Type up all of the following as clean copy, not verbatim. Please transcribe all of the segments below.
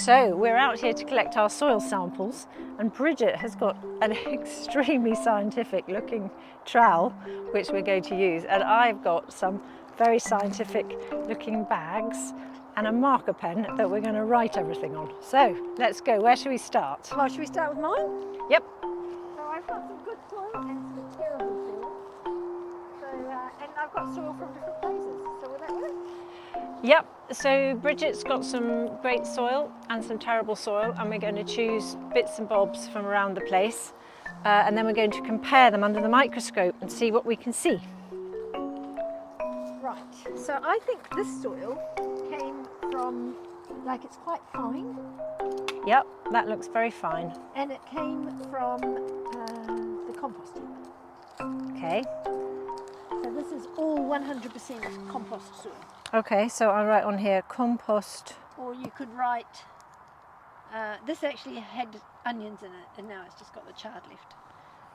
So we're out here to collect our soil samples, and Bridget has got an extremely scientific looking trowel which we're going to use, and I've got some very scientific looking bags and a marker pen that we're going to write everything on. So let's go. Where should we start? Well, should we start with mine? Yep. So I've got some good soil and some terrible soil. And I've got soil from different places. So will that work? Yep, so Bridget's got some great soil and some terrible soil, and we're going to choose bits and bobs from around the place, and then we're going to compare them under the microscope and see what we can see. Right, so I think this soil came from, like, it's quite fine. Yep, that looks very fine. And it came from the compost heap. Okay. So this is all 100% compost soil. Okay, so I'll write on here compost. Or you could write, this actually had onions in it and now it's just got the chard left.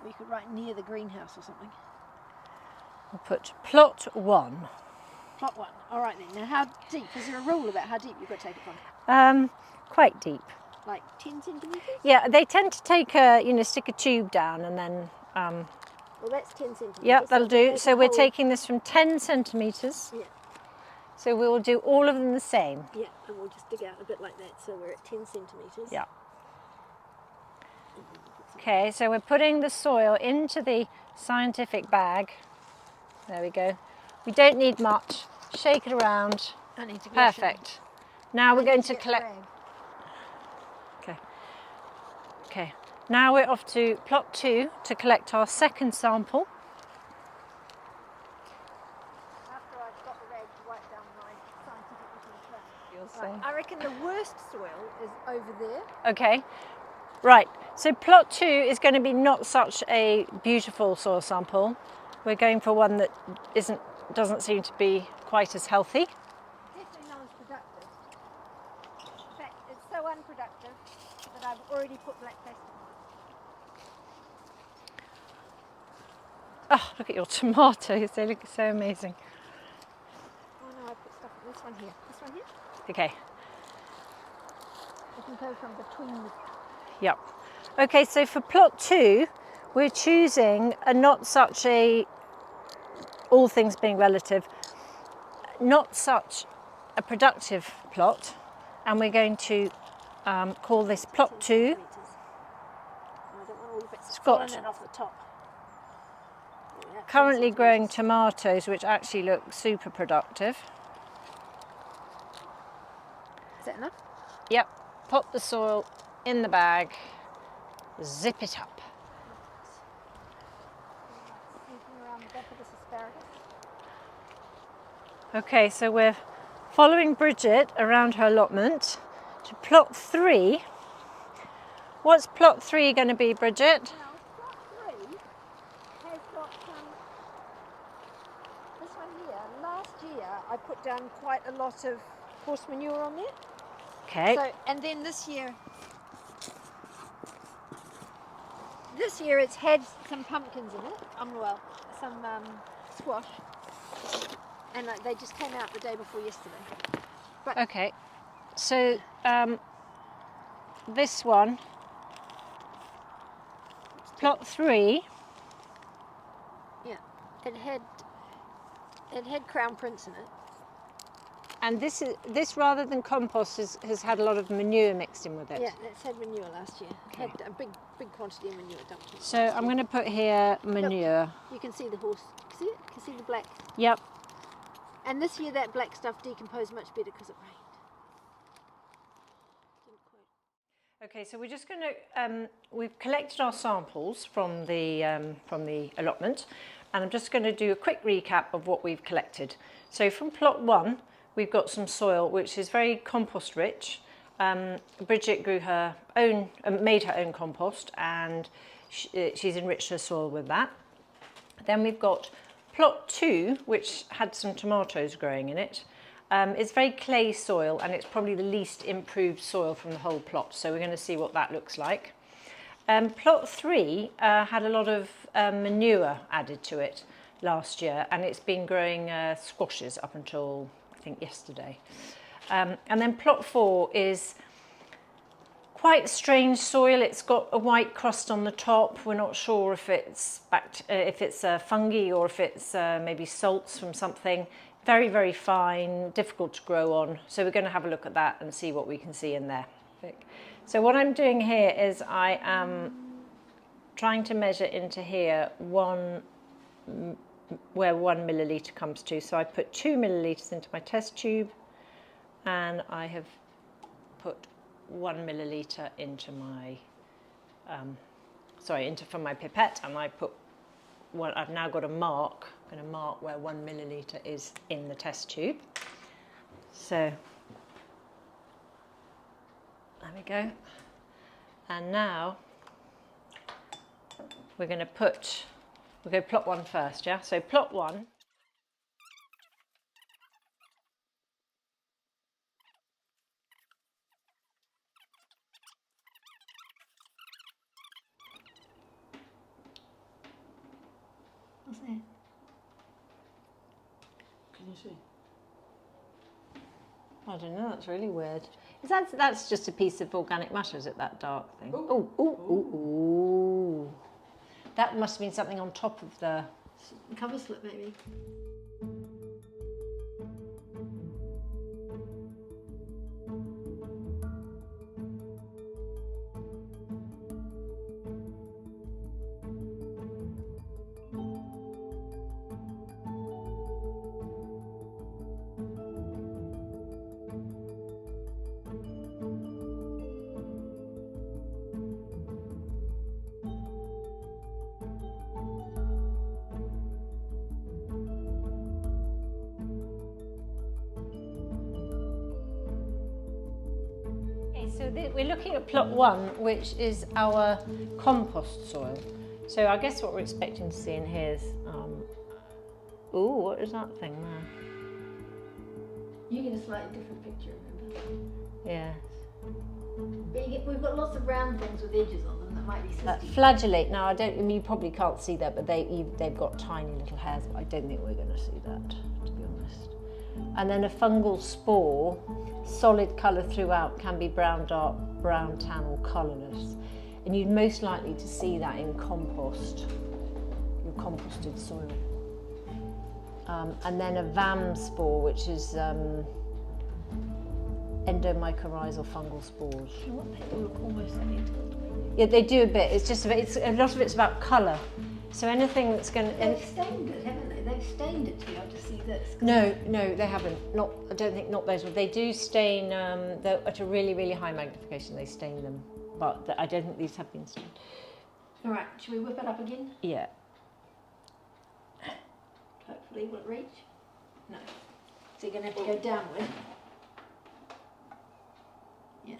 Or you could write near the greenhouse or something. We'll put plot 1. Plot 1, all right then. Now how deep, is there a rule about how deep you've got to take it from? Quite deep. Like 10 centimetres? Yeah, they tend to take stick a tube down and then... Well, that's 10 centimetres. Yep, that'll do. So we're whole... taking this from 10 centimetres. Yeah. So we will do all of them the same. Yeah, and we'll just dig out a bit like that, so we're at 10 centimetres. Yeah. Okay, so we're putting the soil into the scientific bag. There we go. We don't need much. Shake it around. I need to go. Perfect. Now we're going to collect... Okay. Okay. Now we're off to plot 2 to collect our second sample. After I've got the rag to write down my scientific You'll see. I reckon the worst soil is over there. Okay. Right. So plot 2 is going to be not such a beautiful soil sample. We're going for one that doesn't seem to be quite as healthy. Definitely not as productive. In fact, it's so unproductive that I've already put black plastic on it. Oh, look at your tomatoes. They look so amazing. Oh no, I put stuff in this one here. This one here? Okay. You can go from between the... Yep. Okay, so for plot 2, we're choosing a not such a, all things being relative, not such a productive plot, and we're going to call this plot 2. I don't want all the bits It's got falling off the top. Yeah, currently growing tomatoes, which actually look super productive. Is that enough? Yep. Pop the soil in the bag, zip it up. Sneaking around the back of this asparagus. Okay, so we're following Bridget around her allotment to plot 3. What's plot 3 going to be, Bridget? Now, plot 3 has got this one here. Last year I put down quite a lot of horse manure on there. Okay. So, and then this year it's had some pumpkins in it. Well, some squash, and they just came out the day before yesterday. But Okay. So this one, plot 3. yeah, it had crown prints in it. And this rather than compost has had a lot of manure mixed in with it. Yeah, it's had manure last year. Okay. It had a big quantity of manure dumped in. So I'm going to put here manure. You can see the horse. See it? You can see the black. Yep. And this year that black stuff decomposed much better because it rained. Okay, so we're just going to, we've collected our samples from the allotment, and I'm just going to do a quick recap of what we've collected. So from plot 1, we've got some soil which is very compost rich. Bridget grew her own, made her own compost, and she's enriched her soil with that. Then we've got plot 2, which had some tomatoes growing in it. It's very clay soil, and it's probably the least improved soil from the whole plot, so we're going to see what that looks like. Plot 3 had a lot of manure added to it last year, and it's been growing squashes up until I think yesterday. And then plot 4 is quite strange soil. It's got a white crust on the top. We're not sure if it's fungi or if it's maybe salts from something. Very, very fine, difficult to grow on. So we're going to have a look at that and see what we can see in there. So what I'm doing here is I am trying to measure into here where 1 milliliter comes to. So I put 2 milliliters into my test tube, and I have put 1 milliliter into my from my pipette, and I put I've now got a mark. I'm going to mark where 1 milliliter is in the test tube. So there we go. And now we're going to plot 1 first, yeah? So plot 1. What's that? Can you see? I don't know, that's really weird. That's just a piece of organic matter, is it, that dark thing? Ooh, ooh, ooh, ooh. That must have been something on top of the Cover slip, maybe. So we're looking at plot 1, which is our compost soil. So I guess what we're expecting to see in here is, ooh, what is that thing there? You get a slightly different picture, remember? Yeah. But we've got lots of round things with edges on them that might be cysty. Flagellate. Now you probably can't see that, but they've got tiny little hairs. But I don't think we're going to see that, to be honest. And then a fungal spore, solid colour throughout, can be brown, dark, brown, tan or colourless. And you'd most likely to see that in compost, your composted soil. And then a VAM spore, which is endomycorrhizal fungal spores. They look almost identical. Yeah, they do a bit. It's just a lot of it's about colour. So anything that's going to... They've stained it, haven't they? They've stained it to be able to see this. No, they haven't. I don't think not those. They do stain. They're at a really, really high magnification. They stain them, but I don't think these have been stained. All right, shall we whip it up again? Yeah. Hopefully, will it reach? No. So you're going to have to go downward. Yeah.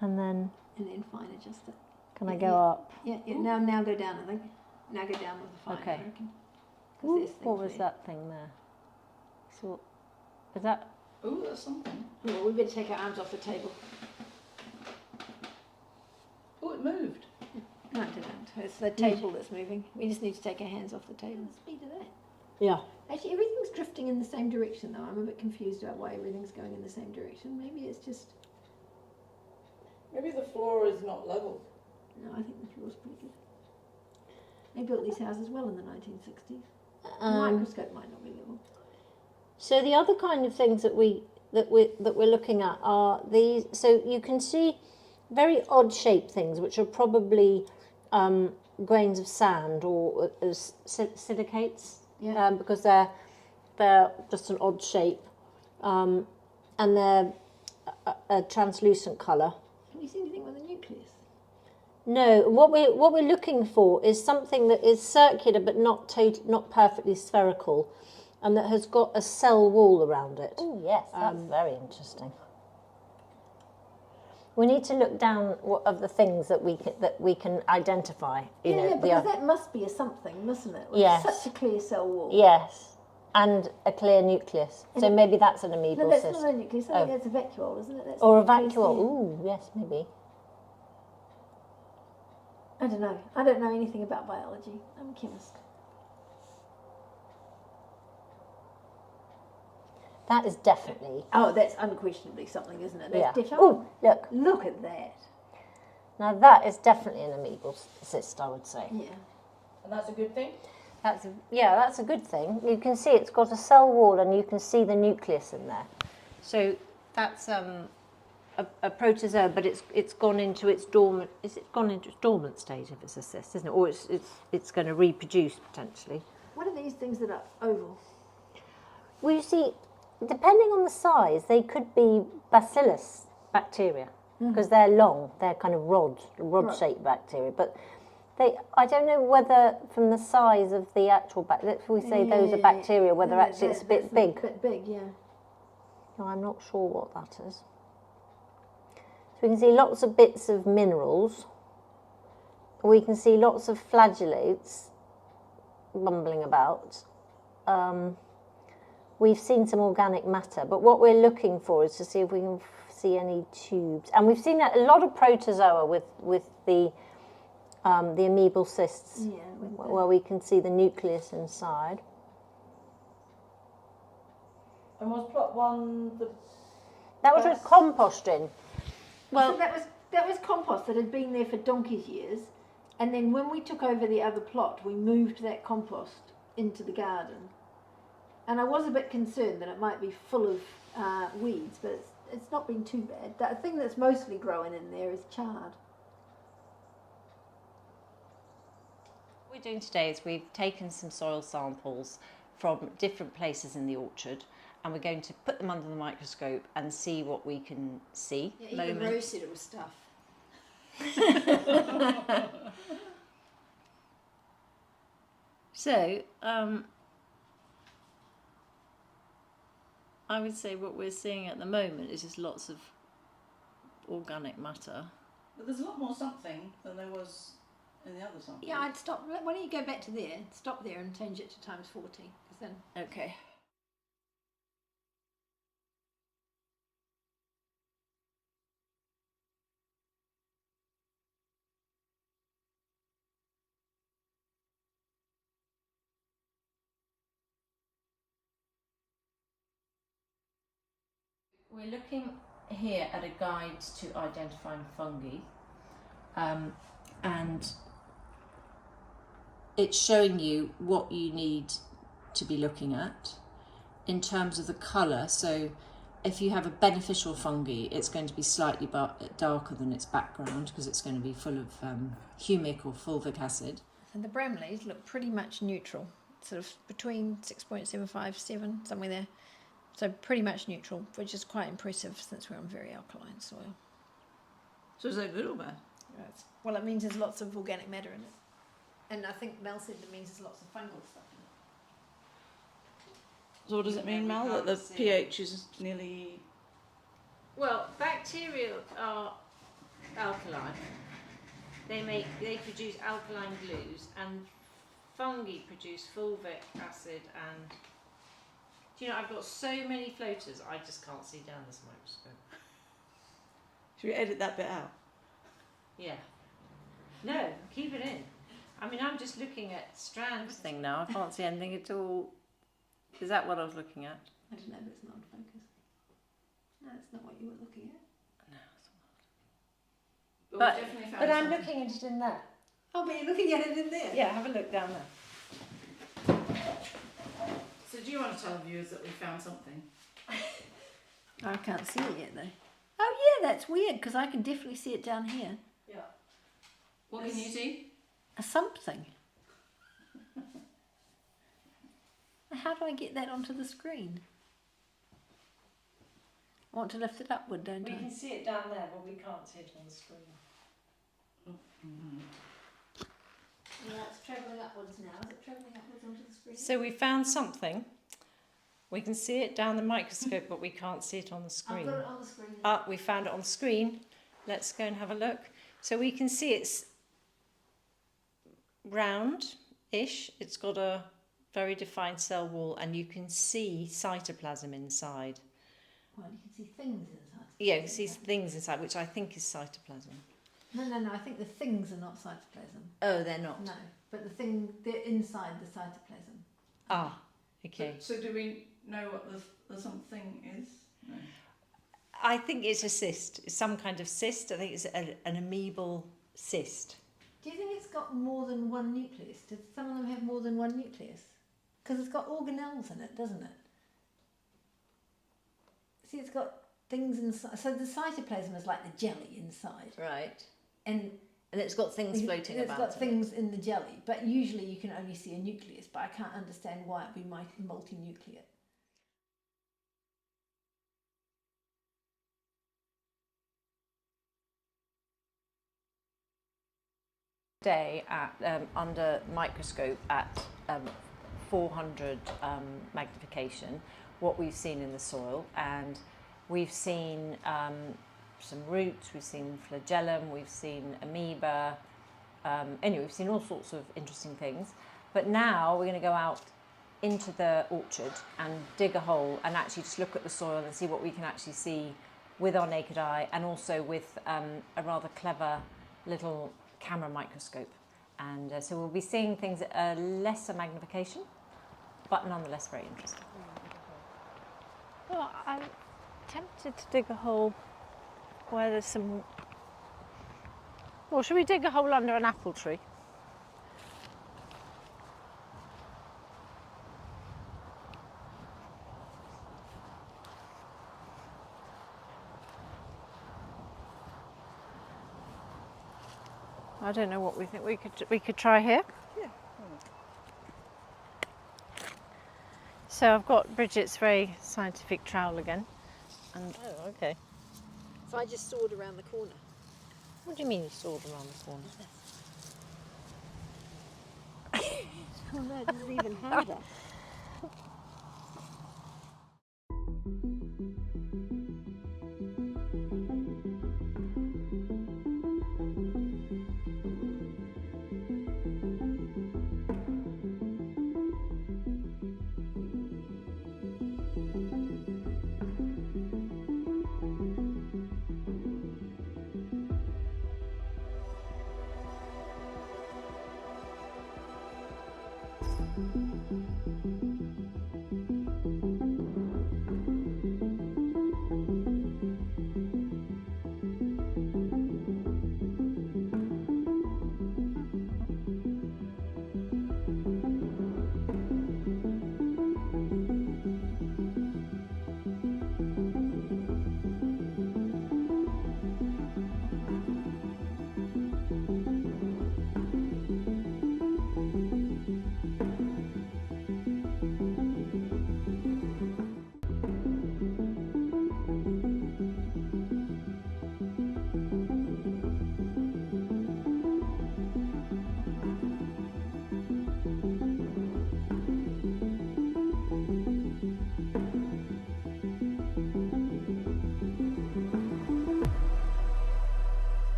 And then fine adjust it. can I go up? Yeah. Now go down, I think. Now go down with the fine, Okay. I reckon. Ooh, what was that thing there? So, is that? Oh, that's something. Well, we better take our arms off the table. Oh, it moved. No, it didn't. It's the table that's moving. We just need to take our hands off the table. The speed of that. Yeah. Actually, everything's drifting in the same direction, though. I'm a bit confused about why everything's going in the same direction. Maybe it's just... Maybe the floor is not level. No, I think the floor's pretty good. They built these houses well in the 1960s. The microscope might not be level. So the other kind of things that we're looking at are these. So you can see very odd shaped things, which are probably grains of sand or silicates, Yeah. because they're just an odd shape, and they're a translucent colour. Can you see anything with a nucleus? No, what we're looking for is something that is circular but not perfectly spherical, and that has got a cell wall around it. Oh yes, that's very interesting. We need to look down of the things that we can identify. Because that must be a something, mustn't it? With Yes. such a clear cell wall. Yes, and a clear nucleus. So maybe that's an amoebal No, that's cyst. not a nucleus. I think that's a vacuole, isn't it? That's Or a the nucleus vacuole. there. Ooh, yes, maybe. I don't know. I don't know anything about biology. I'm a chemist. That is definitely. Oh, that's unquestionably something, isn't it? That's Yeah. definitely. Oh, look. Look at that. Now that is definitely an amoebal cyst, I would say. Yeah. And that's a good thing? That's a good thing. You can see it's got a cell wall and you can see the nucleus in there. So that's a protozoa, but it's gone into its dormant. Is it gone into its dormant stage if it's a cyst, isn't it? Or it's going to reproduce potentially. What are these things that are oval? Well, you see, depending on the size, they could be bacillus bacteria because they're long. They're kind of rod-shaped bacteria. But I don't know whether from the size of the actual if we say those are bacteria, whether actually it's a bit big. A bit big, yeah. No, I'm not sure what that is. So we can see lots of bits of minerals. We can see lots of flagellates bumbling about. We've seen some organic matter, but what we're looking for is to see if we can see any tubes. And we've seen a lot of protozoa with the amoebal cysts, where we can see the nucleus inside. And was plot 1 the... That was with compost in. Well, so that was compost that had been there for donkey's years, and then when we took over the other plot, we moved that compost into the garden. And I was a bit concerned that it might be full of weeds, but it's not been too bad. The thing that's mostly growing in there is chard. What we're doing today is we've taken some soil samples from different places in the orchard, and we're going to put them under the microscope and see what we can see. Yeah, even Rose said it was stuff. So, I would say what we're seeing at the moment is just lots of organic matter. But there's a lot more something than there was in the other sample. Yeah, I'd stop. Why don't you go back to there, stop there and change it to times 40, because then... Okay. We're looking here at a guide to identifying fungi, and it's showing you what you need to be looking at in terms of the colour. So if you have a beneficial fungi, it's going to be slightly darker than its background because it's going to be full of humic or fulvic acid. And the Bramleys look pretty much neutral, sort of between 6.75, 7, somewhere there. So pretty much neutral, which is quite impressive since we're on very alkaline soil. So is that good or bad? Well, it means there's lots of organic matter in it. And I think Mel said it means there's lots of fungal stuff in it. So what does it mean, Mel, that the pH is nearly... Well, bacteria are alkaline. They produce alkaline glues, and fungi produce fulvic acid and... Do you know, I've got so many floaters, I just can't see down this microscope. Should we edit that bit out? Yeah. No, keep it in. I mean, I'm just looking at strands thing now. I can't see anything at all. Is that what I was looking at? I don't know, but it's not focused. No, it's not what you were looking at. No, it's not. But I'm something. looking at it in there. Oh, but you're looking at it in there? Yeah, have a look down there. So do you want to tell the viewers that we found something? I can't see it yet, though. Oh, yeah, that's weird, because I can definitely see it down here. Yeah. What can you see? A something. How do I get that onto the screen? I want to lift it upward, don't We I? can see it down there, but we can't see it on the screen. Yeah, it's travelling upwards now. Is it travelling upwards onto the screen? So we found something. We can see it down the microscope, but we can't see it on the screen. I've got it on the screen. We found it on the screen. Let's go and have a look. So we can see it's round-ish. It's got a very defined cell wall, and you can see cytoplasm inside. Well, you can see things inside. Yeah, you can see things inside, which I think is cytoplasm. No, I think the things are not cytoplasm. Oh, they're not? No, but they're inside the cytoplasm. Ah, okay. So do we know what the something is? No. I think it's a cyst. It's some kind of cyst. I think it's an amoebal cyst. Do you think it's got more than one nucleus? Does some of them have more than one nucleus? Because it's got organelles in it, doesn't it? See, it's got things inside. So the cytoplasm is like the jelly inside. Right. And it's got things floating about. It's got things in the jelly, but usually you can only see a nucleus, but I can't understand why it'd be multinucleate. Day at under microscope at 400 magnification, what we've seen in the soil, and we've seen some roots, we've seen flagellum, we've seen amoeba. Anyway, we've seen all sorts of interesting things. But now we're going to go out into the orchard and dig a hole and actually just look at the soil and see what we can actually see with our naked eye, and also with a rather clever little camera microscope. And so we'll be seeing things at a lesser magnification, but nonetheless very interesting. Well, I'm tempted to dig a hole where there's some... Well, should we dig a hole under an apple tree? I don't know what we think we could try here. Yeah. So I've got Bridget's very scientific trowel again. And Oh, okay. So I just sawed around the corner. What do you mean you sawed around the corner? Oh no, I didn't even have that.